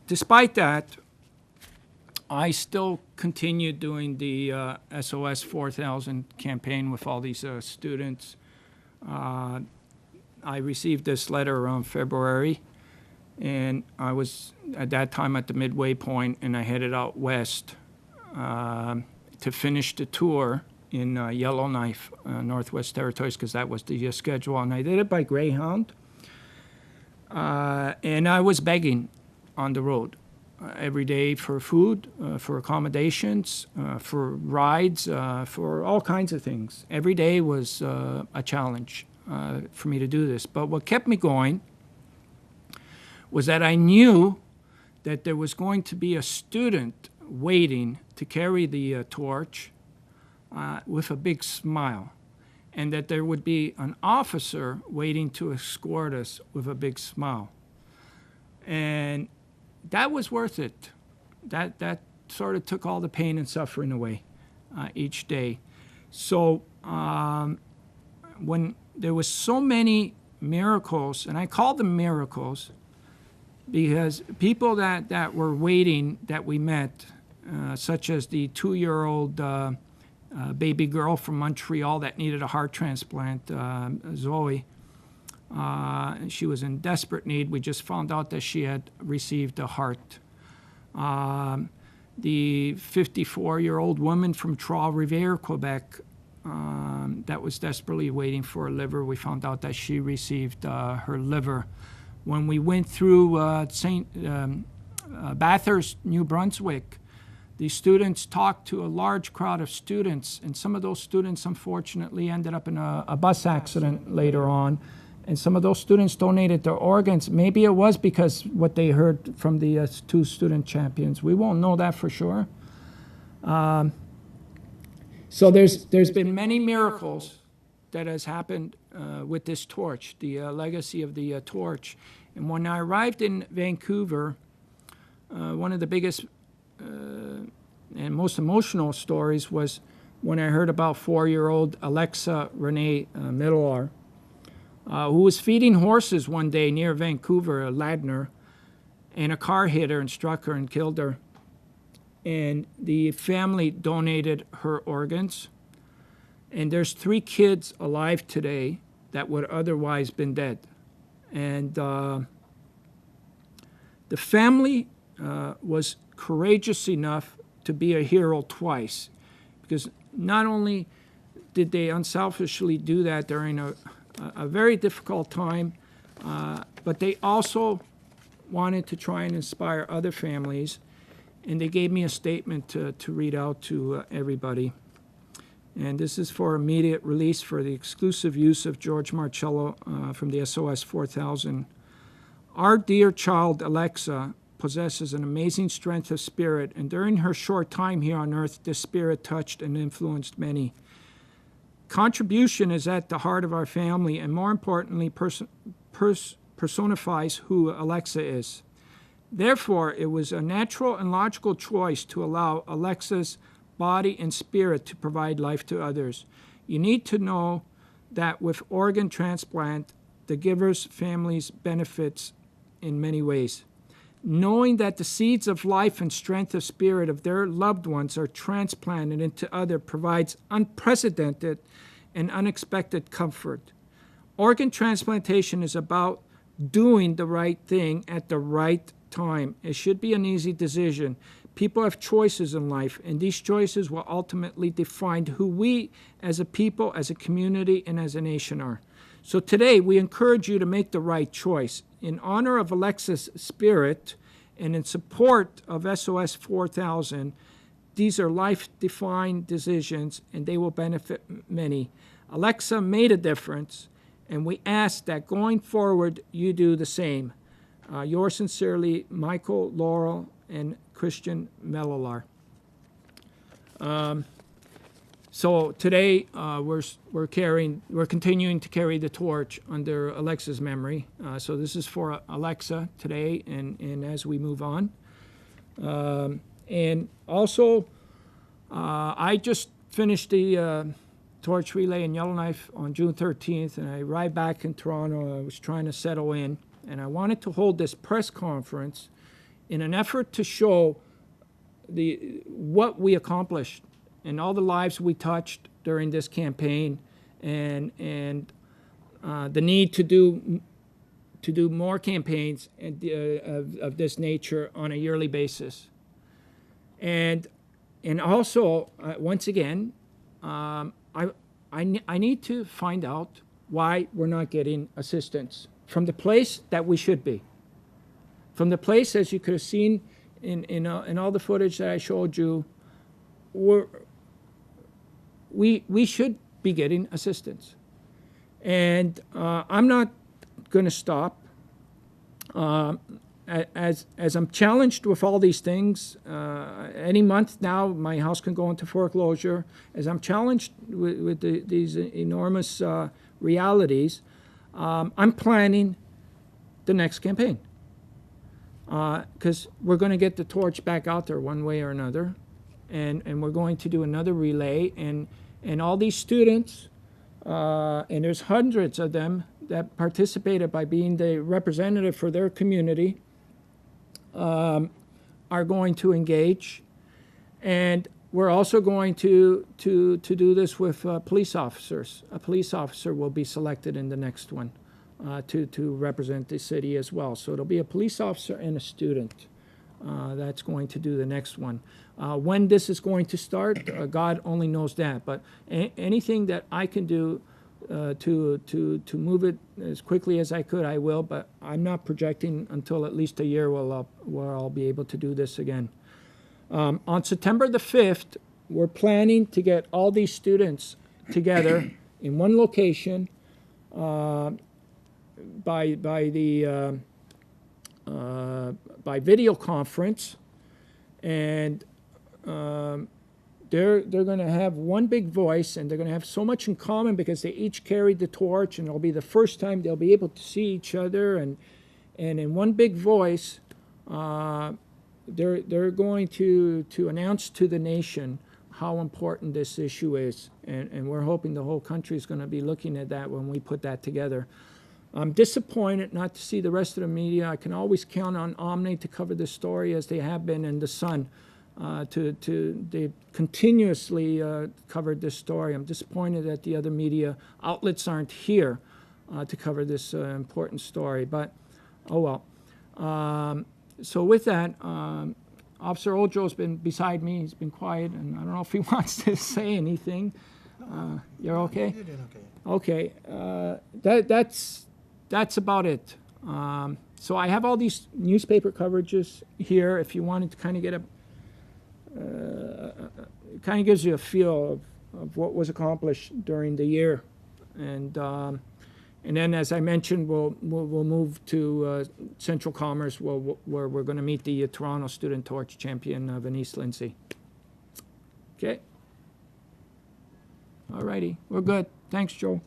A: despite that, I still continue doing the SOS4000 campaign with all these students. I received this letter around February, and I was at that time at the midway point, and I headed out west to finish the tour in Yellowknife, Northwest Territories, because that was the schedule, and I did it by Greyhound. And I was begging on the road every day for food, for accommodations, for rides, for all kinds of things. Every day was a challenge for me to do this. But what kept me going was that I knew that there was going to be a student waiting to carry the torch with a big smile, and that there would be an officer waiting to escort us with a big smile. And that was worth it. That sort of took all the pain and suffering away each day. So when there was so many miracles, and I call them miracles because people that were waiting that we met, such as the 2-year-old baby girl from Montreal that needed a heart transplant, Zoe. She was in desperate need. We just found out that she had received a heart. The 54-year-old woman from Trois-Rivières, Quebec, that was desperately waiting for a liver. We found out that she received her liver. When we went through Bathurst, New Brunswick, the students talked to a large crowd of students, and some of those students, unfortunately, ended up in a bus accident later on. And some of those students donated their organs. Maybe it was because what they heard from the 2 student champions. We won't know that for sure. So there's been many miracles that has happened with this torch, the legacy of the torch. And when I arrived in Vancouver, one of the biggest and most emotional stories was when I heard about 4-year-old Alexa Renee Middlear, who was feeding horses one day near Vancouver, Ladner, and a car hit her and struck her and killed her. And the family donated her organs. And there's 3 kids alive today that would otherwise been dead. And the family was courageous enough to be a hero twice, because not only did they unselfishly do that during a very difficult time, but they also wanted to try and inspire other families, and they gave me a statement to read out to everybody. And this is for immediate release for the exclusive use of George Marcello from the SOS4000. Our dear child Alexa possesses an amazing strength of spirit, and during her short time here on earth, this spirit touched and influenced many. Contribution is at the heart of our family, and more importantly, personifies who Alexa is. Therefore, it was a natural and logical choice to allow Alexa's body and spirit to provide life to others. You need to know that with organ transplant, the giver's families benefits in many ways. knowing that the seeds of life and strength of spirit of their loved ones are transplanted into others provides unprecedented and unexpected comfort. Organ transplantation is about doing the right thing at the right time. It should be an easy decision. People have choices in life, and these choices will ultimately define who we as a people, as a community, and as a nation are. So today, we encourage you to make the right choice. In honor of Alexa's spirit and in support of SOS 4000, these are life-defining decisions, and they will benefit many. Alexa made a difference, and we ask that going forward, you do the same. Yours sincerely, Michael, Laurel, and Christian Mellilar. So today we're continuing to carry the torch under Alexa's memory. So this is for Alexa today, and as we move on. And also, I just finished the torch relay in Yellowknife on June 13th, and I arrived back in Toronto. I was trying to settle in, and I wanted to hold this press conference in an effort to show what we accomplished and all the lives we touched during this campaign, and the need to do more campaigns of this nature on a yearly basis. And also, once again, I need to find out why we're not getting assistance from the place that we should be. From the place, as you could have seen in all the footage that I showed you, we should be getting assistance. And I'm not going to stop. As I'm challenged with all these things, any month now my house can go into foreclosure. As I'm challenged with these enormous realities, I'm planning the next campaign. Because we're going to get the torch back out there one way or another. And we're going to do another relay. And all these students, and there's hundreds of them that participated by being the representative for their community, are going to engage. And we're also going to do this with police officers. A police officer will be selected in the next one to represent the city as well. So it'll be a police officer and a student that's going to do the next one. When this is going to start, God only knows that. But anything that I can do to move it as quickly as I could, I will. But I'm not projecting until at least a year where I'll be able to do this again. On September the 5th, we're planning to get all these students together in one location by video conference, and they're going to have one big voice, and they're going to have so much in common because they each carried the torch, and it'll be the first time they'll be able to see each other, and in one big voice, they're going to announce to the nation how important this issue is, and we're hoping the whole country is going to be looking at that when we put that together. I'm disappointed not to see the rest of the media. I can always count on Onley to cover the story as they have been, and The Sun they continuously covered this story. I'm disappointed that the other media outlets aren't here to cover this important story, but oh well. So with that, Officer Ojo's been beside me. He's been quiet, and I don't know if he wants to say anything. You're okay?
C: You're doing okay.
A: Okay. That's about it. So I have all these newspaper coverages here. If you wanted to kind of get it kind of gives you a feel of what was accomplished during the year, and then, as I mentioned, we'll move to Central Commerce, where we're going to meet the Toronto Student Torch Champion, Venice Lindsay. Okay. All righty, we're good. Thanks, Joe.